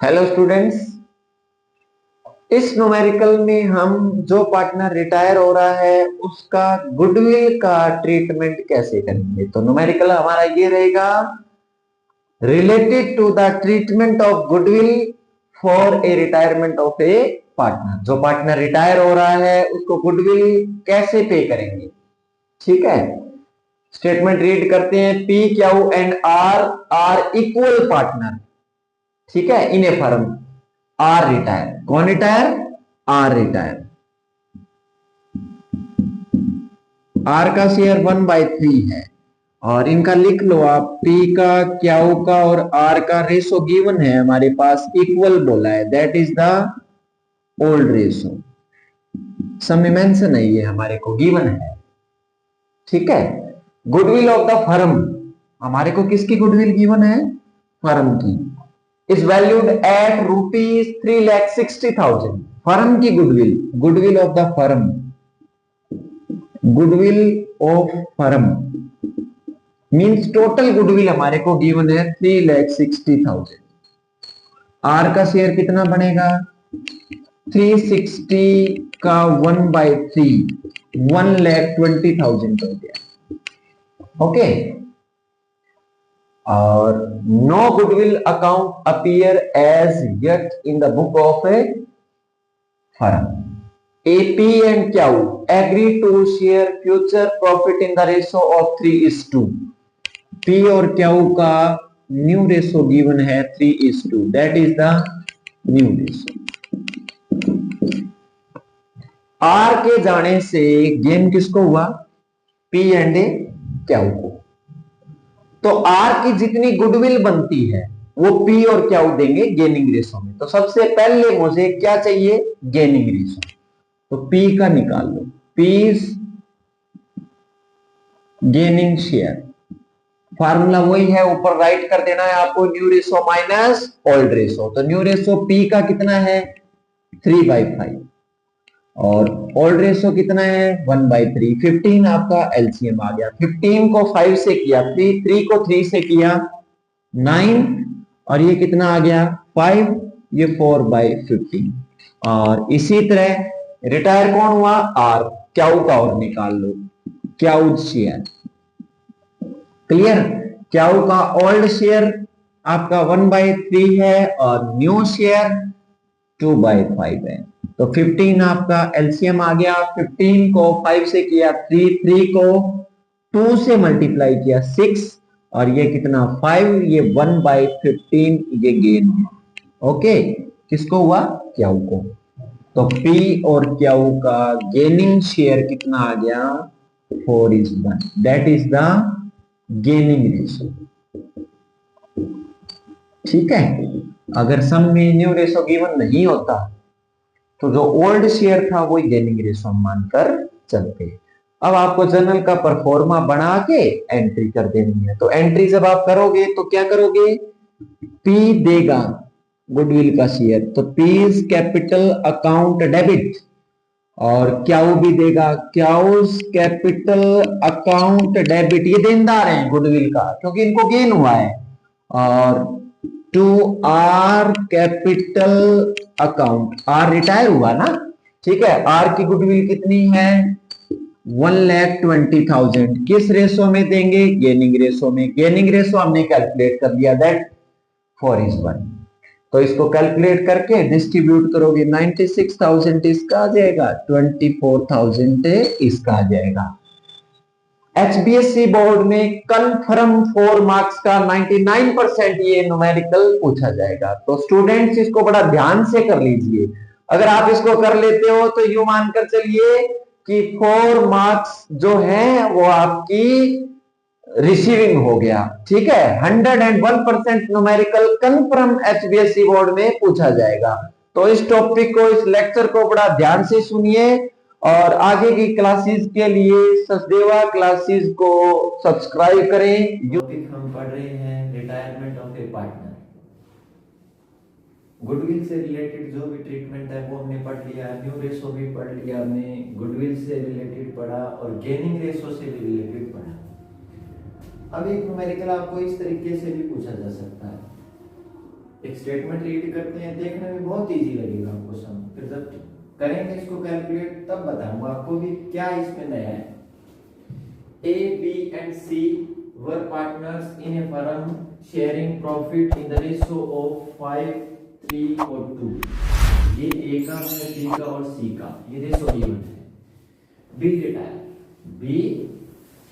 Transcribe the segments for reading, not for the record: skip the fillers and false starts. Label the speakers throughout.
Speaker 1: Hello students, इस numerical में हम जो पार्टनर रिटायर हो रहा है उसका गुडविल का ट्रीटमेंट कैसे करेंगे। तो न्यूमेरिकल हमारा ये रहेगा, related to the treatment of goodwill for a retirement of a partner. जो पार्टनर रिटायर हो रहा है उसको गुडविल कैसे पे करेंगे। ठीक है, स्टेटमेंट रीड करते हैं। P Q and R are equal partner. ठीक है, in a firm R retire. कौन रिटायर? R retire. आर का शेयर 1/3 है और इनका लिख लो आप। पी का, क्यू का और आर का रेशो गिवन है हमारे पास, इक्वल बोला है, that is the old ratio. Sum में मेंशन है, ये हमारे को गिवन है। ठीक है, गुडविल ऑफ द फर्म, हमारे को किसकी गुडविल गिवन है? फर्म की। Is valued at ₹3,60,000। फर्म की goodwill, goodwill of the firm, goodwill of firm means total goodwill हमारे को गिवन है 3,60,000। आर का शेयर कितना बनेगा? 360 का 1/3 1,20,000 हो गया। ओके, और no goodwill account appear as yet in the book of a firm. A, P and Q agree to share future profit in the ratio of 3:2। P और Q का न्यू रेशो गिवन है 3:2, that is the new ratio. R के जाने से gain किसको हुआ? P and Q को। तो R की जितनी गुडविल बनती है वो P और Q देंगे गेनिंग रेशो में। तो सबसे पहले मुझे क्या चाहिए? Gaining ratio. तो P का निकाल लो, P's गेनिंग शेयर। फार्मूला वही है, ऊपर राइट कर देना है आपको, new ratio minus old ratio. तो न्यू रेशो P का कितना है? 3/5 और ओल्ड रेशो कितना है? 1/3। 15 आपका एलसीएम आ गया। 15 को 5 से किया, 3 को 3 से किया 9 और ये कितना आ गया? 5, ये 4/15। और इसी तरह रिटायर कौन हुआ? आर। क्यू का और निकाल लो, क्यू शेयर। क्लियर? क्यू का ओल्ड शेयर आपका 1/3 है और न्यू शेयर 2/5 है। तो 15 आपका एलसीएम आ गया। 15 को 5 से किया 3, 3 को 2 से मल्टीप्लाई किया 6 और ये कितना? 5, ये 1/15 ये गेन हुआ। ओके, किसको हुआ? क्यू को। तो P और Q का गेनिंग शेयर कितना आ गया? 4:1, that is the gaining ratio. ठीक है, अगर सम में न्यू रेशो गिवन नहीं होता तो जो ओल्ड शेयर था वही गेनिंग रेशो मानकर चलते। अब आपको जर्नल का परफॉर्मा बना के एंट्री कर देनी है। तो एंट्री जब आप करोगे तो क्या करोगे? P देगा गुडविल का शेयर, तो P's कैपिटल अकाउंट डेबिट, और क्यू भी देगा क्यूज कैपिटल अकाउंट डेबिट। ये देनदार हैं गुडविल का क्योंकि इनको गेन हुआ है। और to R capital account, R retire हुआ ना। ठीक है, आर की गुडविल कितनी है? 1,20,000। किस रेशो में देंगे? गेनिंग रेशो में। गेनिंग रेशो हमने कैलकुलेट कर दिया, दैट 4:1। तो इसको कैलकुलेट करके डिस्ट्रीब्यूट करोगे 96,000 इसका आ जाएगा, 24,000 इसका आ जाएगा। एचबीएससी बोर्ड में कन्फर्म 4 मार्क्स का 99% ये न्यूमेरिकल पूछा जाएगा। तो स्टूडेंट्स इसको बड़ा ध्यान से कर लीजिए। अगर आप इसको कर लेते हो तो यू मानकर चलिए कि 4 मार्क्स जो है वो आपकी रिसीविंग हो गया। ठीक है, 101% न्यूमेरिकल कंफर्म एचबीएससी बोर्ड में पूछा जाएगा। तो इस टॉपिक को, इस लेक्चर को बड़ा ध्यान से सुनिए और आगे की क्लासेस के लिए सचदेवा क्लासेस को सब्सक्राइब करें।
Speaker 2: टॉपिक हम पढ़ रहे हैं retirement of a partner. Goodwill से रिलेटेड जो भी ट्रीटमेंट है वो हमने पढ़ लिया, न्यू रेशो भी पढ़ लिया हमने, गुडविल से रिलेटेड पढ़ा और गेनिंग रेशो से भी रिलेटेड पढ़ा। अब एक न्यूमेरिकल आपको इस तरीके से भी पूछा जा सकता है। एक स्टेटमेंट रीड करते हैं, देखने में बहुत इजी लगेगा आपको सम, फिर जब करेंगे इसको कैलकुलेट तब बताऊंगा आपको भी क्या इसमें नया है। A, B and C were partners in a firm sharing profit in the ratio of 5, 3 और 2। ये A का है, B का और C का, ये रेशो गिवन है। B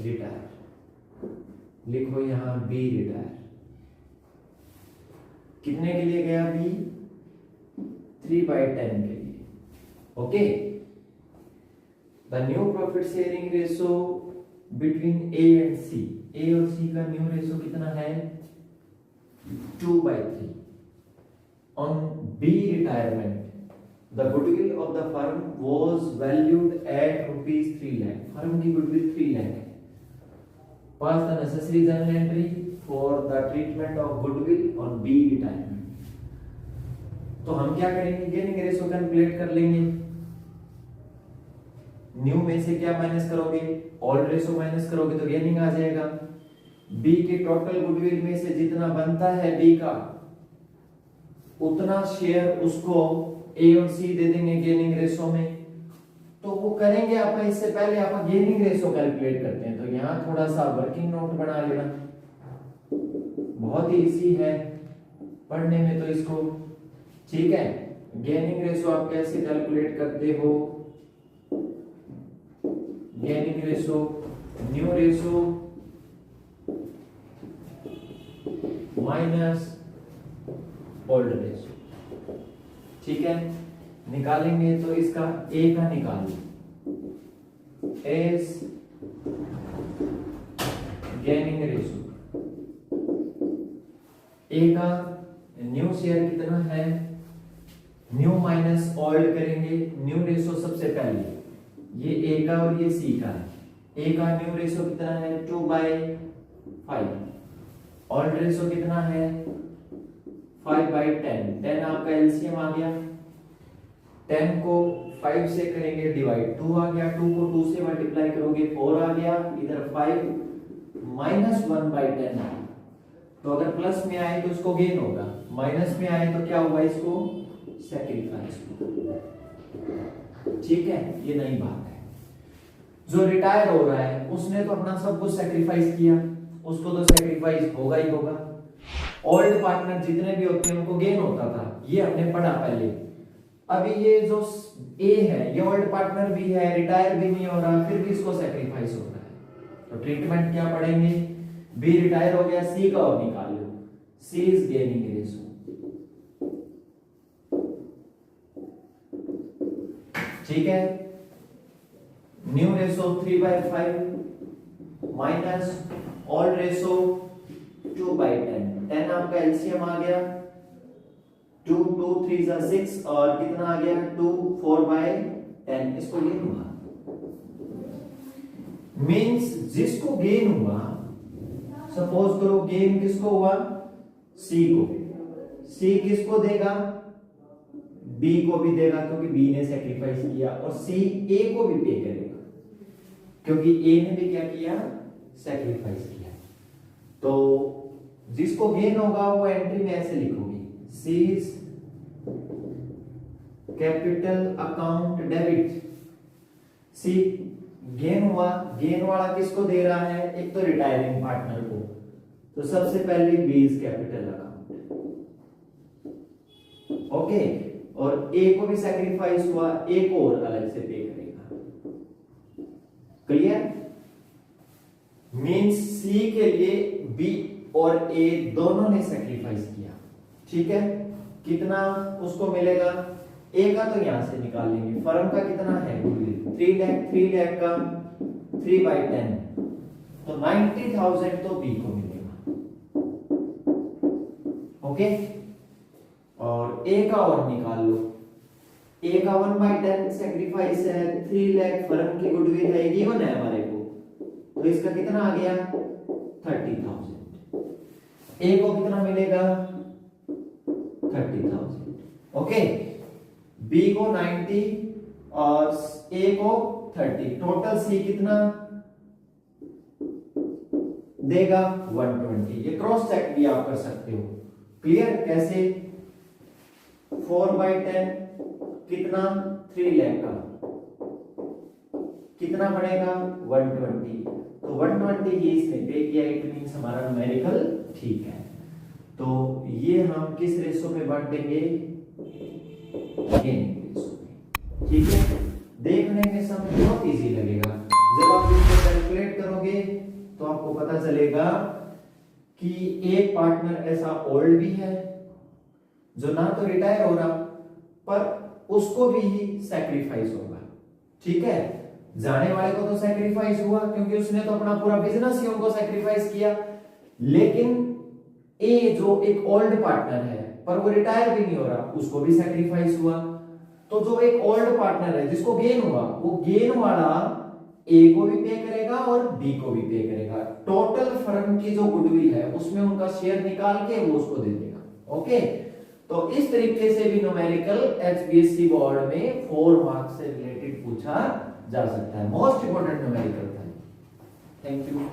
Speaker 2: रिटायर, लिखो यहाँ B रिटायर। कितने के लिए गया B? 3/10 के लिए। Okay, the new profit sharing ratio between A and C, A और C का न्यू रेशो कितना है? 2/3। On B retirement the goodwill of the firm was valued at ₹3 lakh. Firm की गुडविल 3 लाख है। Pass the necessary journal entry for the treatment of goodwill on B retirement. तो हम क्या करेंगे, गेनिंग रेशो कैलकुलेट कर लेंगे। न्यू में से क्या माइनस करोगे? ओल्ड रेशो माइनस करोगे तो गेनिंग आ जाएगा। बी के टोटल गुडविल में से जितना बनता है बी का, उतना शेयर उसको ए और सी दे देंगे गेनिंग रेशो में। तो वो करेंगे आप, इससे पहले आप गेनिंग रेशो कैलकुलेट करते हैं, तो यहाँ थोड़ा सा वर्किंग नोट बना लेना, बहुत ही इजी है पढ़ने में तो इसको, ठीक है। गेनिंग रेशो आप कैसे कैलकुलेट करते हो? Gaining ratio, new ratio minus old ratio, ठीक है। निकालेंगे तो इसका ए का निकाल लो, एस गेनिंग रेशो। ए का न्यू शेयर कितना है? न्यू माइनस ओल्ड करेंगे। न्यू रेशो सबसे पहले ये ए का और ये सी का है। ए का न्यू रेशो कितना है? 2/5। ओल्ड रेशो कितना है? 5/10। 10 आपका एलसीएम आ गया। 10 को 5 से करेंगे डिवाइड, 2 आ गया। 2 को 2 से मल्टीप्लाई करोगे 4 आ गया। इधर 5 माइनस 1/10 आ, तो अगर प्लस में आए तो इसको गेन होगा, माइनस में आए तो क्या होगा? इसको सैक्रिफाइस, ठीक है। ये नई बात है। जो रिटायर हो रहा है उसने तो अपना सब कुछ सैक्रिफाइस किया, उसको तो सैक्रिफाइस होगा ही होगा। ओल्ड पार्टनर जितने भी होते हैं उनको गेन होता था, ये हमने पढ़ा पहले। अभी ये जो ए है ये ओल्ड पार्टनर भी है, रिटायर भी नहीं हो रहा, फिर भी इसको सैक्रिफाइस हो रहा है। तो ट्रीटमेंट क्या पढ़ेंगे? बी रिटायर हो गया, सी का और निकाल लो। सी इज गेनिंग रेशो, ठीक है। New ratio 3/5 minus old ratio 2/10। 10 आपका एलसीएम आ गया, 2 2 3 जा 6 और कितना आ गया? 2 4/10। इसको गेन हुआ, मींस जिसको गेन हुआ, सपोज करो गेन किसको हुआ? सी को। सी किसको देगा? बी को भी देगा, क्योंकि बी ने सैक्रिफाइस किया, और सी ए को भी पे करेगा, क्योंकि ए ने भी क्या किया? सैक्रिफाइस किया। तो जिसको गेन होगा वो एंट्री में ऐसे लिखोगे, सीज कैपिटल अकाउंट डेबिट। सी गेन हुआ, गेन वाला किसको दे रहा है? एक तो रिटायरिंग पार्टनर को, तो सबसे पहले बीज कैपिटल अकाउंट, ओके। और ए को भी सैक्रिफाइस हुआ, ए को और अलग से पे करेगा, क्लियर। मींस सी के लिए बी और ए दोनों ने सैक्रिफाइस किया, ठीक है। कितना उसको मिलेगा? ए का तो यहां से निकाल लेंगे, फर्म का कितना है? 3 लाख का 3/10, तो 90,000 तो बी को मिलेगा, ओके। और ए का और निकाल लो। ए का 1/10 सैक्रिफाइस है, 3 लाख फर्म की गुडविल है, गिवन है हमारे को, तो इसका कितना आ गया? 30,000। ए को कितना मिलेगा? 30,000, ओके। बी को 90 और ए को 30, टोटल सी कितना देगा? 120। ये क्रॉस चेक भी आप कर सकते हो, क्लियर? कैसे? 4/10 कितना? 3 लाख का कितना पड़ेगा? 120। तो 120 ही इसने पे किया, इट मींस हमारा न्यूमेरिकल ठीक है। तो ये हम किस रेशो पे बांटेंगे? गेन रेशो पे। ठीक है, देखने में सब बहुत इजी लगेगा। जब आप इसको कैलकुलेट करोगे तो आपको पता चलेगा कि एक पार्टनर ऐसा ओल्ड भी है जो ना तो रिटायर हो रहा पर उसको भी ही सैक्रिफाइस होगा। ठीक है, जाने वाले को तो सैक्रिफाइस हुआ क्योंकि उसने तो अपना पूरा बिजनेस ही उनको सैक्रिफाइस किया, लेकिन ए जो एक ओल्ड पार्टनर है पर वो रिटायर भी नहीं हो रहा, उसको भी सैक्रिफाइस हुआ। तो जो एक ओल्ड पार्टनर है जिसको गेन हुआ, वो गेन वाला ए को भी पे करेगा और बी को भी पे करेगा। टोटल फर्म की जो गुडविल है उसमें उनका शेयर निकाल के वो उसको दे देगा। ओके, तो इस तरीके से भी न्यूमेरिकल एचबीएससी बोर्ड में 4 मार्क्स से रिलेटेड पूछा जा सकता है। मोस्ट इंपोर्टेंट न्यूमेरिकल था। Thank you.